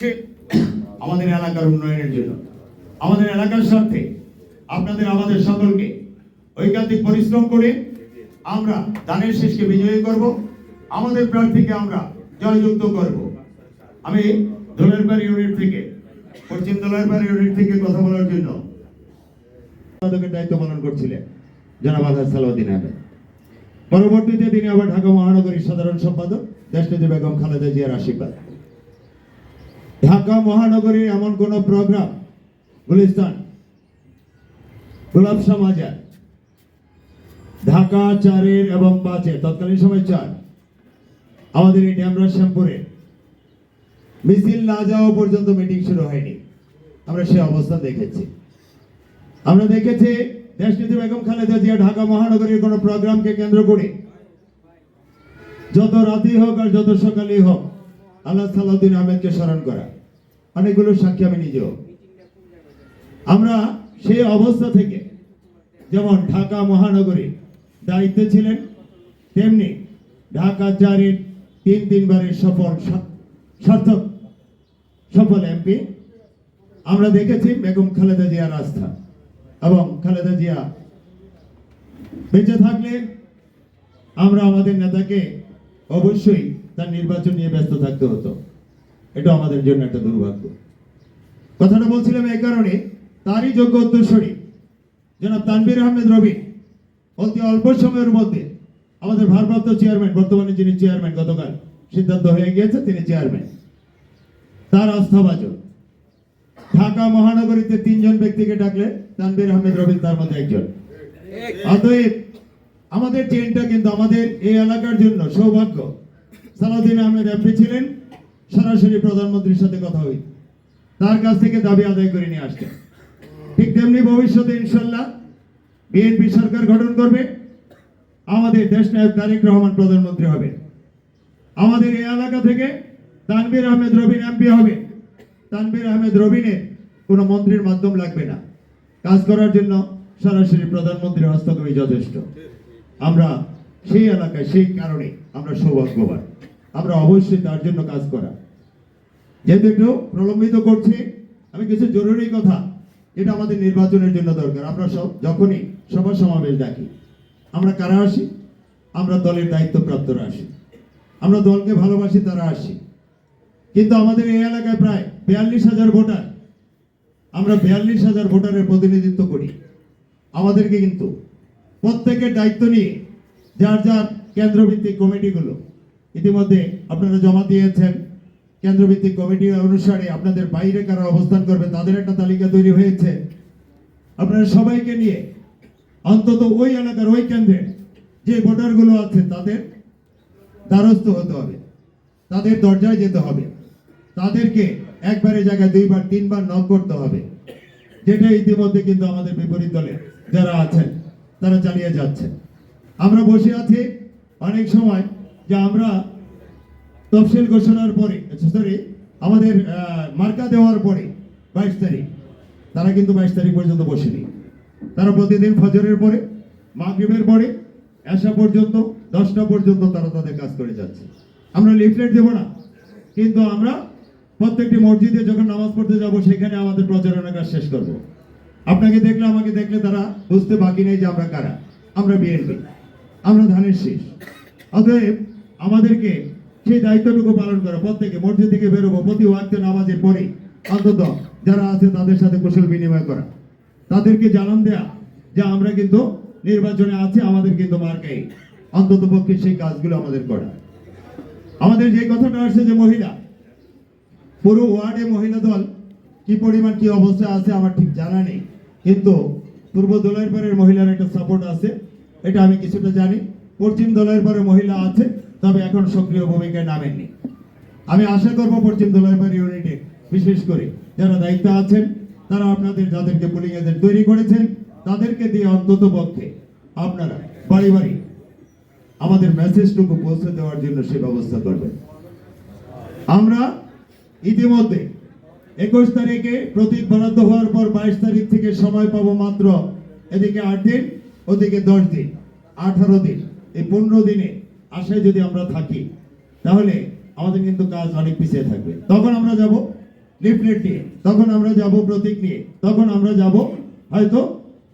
আমাদের এলাকার উন্নয়নের জন্য, আমাদের এলাকার স্বার্থে আপনাদের আমাদের সকলকে ঐকান্তিক পরিশ্রম করে আমরা ধানের শীষকে বিজয়ী করব, আমাদের প্রার্থীকে আমরা জয়যুক্ত করব। আমি দোলাইরপাড় ইউনিট থেকে, পশ্চিম দোলাইরপাড় ইউনিট থেকে কথা বলার জন্য দায়িত্ব পালন করছিলেন জনাব আলহাজ সালাউদ্দিন আহমেদ। পরবর্তীতে তিনি আবার ঢাকা মহানগরীর সাধারণ সম্পাদক দেশনেত্রী বেগম খালেদা জিয়ার আশীর্বাদ। ঢাকা মহানগরীর এমন কোন প্রোগ্রাম গুলিস্তান, গোলাপশাহ মাজার, ঢাকা 4 এবং 5 তৎকালীন সময় 4 আমাদের এই ড্যামরা শ্যামপুরে মিছিল না যাওয়া পর্যন্ত মিটিং শুরু হয়নি। আমরা সে অবস্থা দেখেছি। আমরা দেখেছি দেশনেত্রী বেগম খালেদা জিয়া ঢাকা মহানগরীর কোন প্রোগ্রামকে কেন্দ্র করে যত রাতেই হোক আর যত সকালেই হোক আলহাজ সালাউদ্দিন আহমেদকে স্মরণ করা, অনেকগুলো সাক্ষী আমি নিজেও। আমরা সেই অবস্থা থেকে যেমন ঢাকা মহানগরী দায়িত্বে ছিলেন, তেমনি ঢাকা 4-এর 3 সার্থক সফল এমপি আমরা দেখেছি বেগম খালেদা জিয়ার আস্থা। এবং খালেদা জিয়া বেঁচে থাকলে আমরা আমাদের নেতাকে অবশ্যই তার নির্বাচন নিয়ে ব্যস্ত থাকতে হতো। এটা আমাদের জন্য একটা দুর্ভাগ্য। কথাটা বলছিলাম এই কারণে, তারই যোগ্য উত্তরসূরি জনাব তানভীর আহমেদ রবি অতি অল্প সময়ের মধ্যে আমাদের ভারপ্রাপ্ত চেয়ারম্যান, বর্তমানে যিনি চেয়ারম্যান, গতকাল সিদ্ধান্ত হয়ে গিয়েছে তিনি চেয়ারম্যান, তার আস্থাভাজন। ঢাকা মহানগরীতে 3 জন ব্যক্তিকে ডাকলে তানভীর আহমেদ রবি তার মধ্যে একজন। অতএব আমাদের চেনটা কিন্তু আমাদের এই এলাকার জন্য সৌভাগ্য। সালাউদ্দিন আহমেদ এমপি ছিলেন, সরাসরি প্রধানমন্ত্রীর সাথে কথা হই, তার কাছ থেকে দাবি আদায় করে নিয়ে আসতেন। ঠিক তেমনি ভবিষ্যতে ইনশাল্লাহ বিএনপি সরকার গঠন করবে, আমাদের দেশনায়ক তারেক রহমান প্রধানমন্ত্রী হবে, আমাদের এই এলাকা থেকে তানভীর আহমেদ রবিন এমপি হবে। তানভীর আহমেদ রবিনের কোনো মন্ত্রীর মাধ্যম লাগবে না, কাজ করার জন্য সরাসরি প্রধানমন্ত্রীর হস্তক্ষেপই যথেষ্ট। আমরা সেই এলাকায়, সেই কারণে আমরা সৌভাগ্যবান। আমরা অবশ্যই তার জন্য কাজ করা। যেহেতু একটু প্রলম্বিত করছি, আমি কিছু জরুরি কথা যেটা আমাদের নির্বাচনের জন্য দরকার। আমরা যখনই সভা সমাবেশ ডাকি, আমরা কারা আসি? আমরা দলের দায়িত্বপ্রাপ্তরা আসি, আমরা দলকে ভালোবাসি, তারা আসি। কিন্তু আমাদের এই এলাকায় প্রায় 42,000 ভোটার, আমরা 42,000 ভোটারের প্রতিনিধিত্ব করি। আমাদেরকে কিন্তু প্রত্যেকের দায়িত্ব নিয়ে যার যার কেন্দ্রভিত্তিক কমিটিগুলো ইতিমধ্যে আপনারা জমা দিয়েছেন। কেন্দ্রভিত্তিক কমিটি অনুসারে আপনাদের বাইরে কারা অবস্থান করবে তাদের একটা তালিকা তৈরি হয়েছে। আপনারা সবাইকে নিয়ে অন্তত ওই এলাকার ওই কেন্দ্রে যে ভোটারগুলো আছে তাদের দ্বারস্থ হতে হবে, তাদের দরজায় যেতে হবে, তাদেরকে একবারে জায়গায় 2 বার 3 বার নক করতে হবে, যেটা ইতিমধ্যে কিন্তু আমাদের বিপরীত দলে যারা আছেন তারা চালিয়ে যাচ্ছে। আমরা বসে আছি অনেক সময় যে আমরা তফসিল ঘোষণার পরে, আমাদের মার্কা দেওয়ার পরে 22 তারিখ, তারা কিন্তু 22 তারিখ পর্যন্ত বসেনি। তারা প্রতিদিন ফজরের পরে, মাগরিবের পরে, এশা পর্যন্ত 10টা পর্যন্ত তারা তাদের কাজ করে যাচ্ছে। আমরা লিফলেট দেব না, কিন্তু আমরা প্রত্যেকটি মসজিদে যখন নামাজ পড়তে যাব সেখানে আমাদের প্রচারণা কাজ শেষ করব। আপনাকে দেখলে, আমাকে দেখলে তারা বুঝতে বাকি নেই যে আমরা কারা। আমরা বিএনপি, আমরা ধানের শীষ। অতএব আমাদেরকে সেই দায়িত্বটুকু পালন করা। প্রত্যেকে মসজিদ থেকে বেরোবো, প্রতি ওয়াক্তে নামাজের পরে অন্তত যারা আছে তাদের সাথে কুশল বিনিময় করা, তাদেরকে জানান দেয়া যে আমরা কিন্তু নির্বাচনে আছি, আমাদের কিন্তু মার্কাই, অন্তত পক্ষে সেই কাজগুলো আমাদের করা। আমাদের যে কথাটা আসছে যে মহিলা, পুরো ওয়ার্ডে মহিলা দল কি পরিমাণ কি অবস্থায় আছে আমার ঠিক জানা নেই, কিন্তু পূর্ব দোলাইরপাড়ের মহিলার একটা সাপোর্ট আছে, এটা আমি কিছুটা জানি। পশ্চিম দোলাইরপাড়ের মহিলা আছে, তবে এখন সক্রিয় ভূমিকায় নামেননি। আমি আশা করব পশ্চিম দোলাইরপাড় ইউনিটে বিশেষ করে যারা দায়িত্ব আছেন তারা আপনাদের যাদেরকে পুলিং এজেন্ট তৈরি করেছেন তাদেরকে দিয়ে অন্তত পক্ষে আপনারা বাড়ি বাড়ি আমাদের মেসেজটুকু পৌঁছে দেওয়ার জন্য সে ব্যবস্থা করবেন। আমরা ইতিমধ্যে 21 তারিখে প্রতীক বরাদ্দ হওয়ার পর 22 তারিখ থেকে সময় পাবো মাত্র এদিকে 8 দিন, ওদিকে 10 দিন, 18 দিন। এই 15 দিনে আশায় যদি আমরা থাকি তাহলে আমাদের কিন্তু কাজ অনেক পিছিয়ে থাকবে। তখন আমরা যাব লিফলেট নিয়ে, তখন আমরা যাব প্রতীক নিয়ে, তখন আমরা যাব হয়তো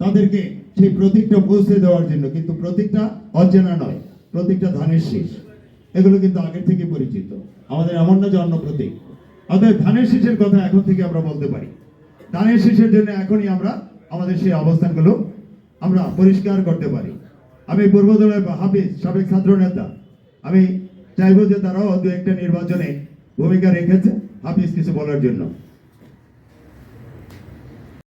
তাদেরকে সেই প্রতীকটা পৌঁছে দেওয়ার জন্য। কিন্তু প্রতীকটা অচেনা নয়, প্রতীকটা ধানের শীষ, এগুলো কিন্তু আগের থেকে পরিচিত। আমাদের এমন না যে অন্য প্রতীক। অতএব ধানের শীষের কথা এখন থেকে আমরা বলতে পারি। ধানের শীষের জন্য এখনই আমরা আমাদের সেই অবস্থানগুলো আমরা পরিষ্কার করতে পারি। আমি পূর্বদলের হাফিজ, সাবেক ছাত্র নেতা, আমি চাইবো যে তারাও দু একটা নির্বাচনে ভূমিকা রেখেছে, হাফিজ কিছু বলার জন্য।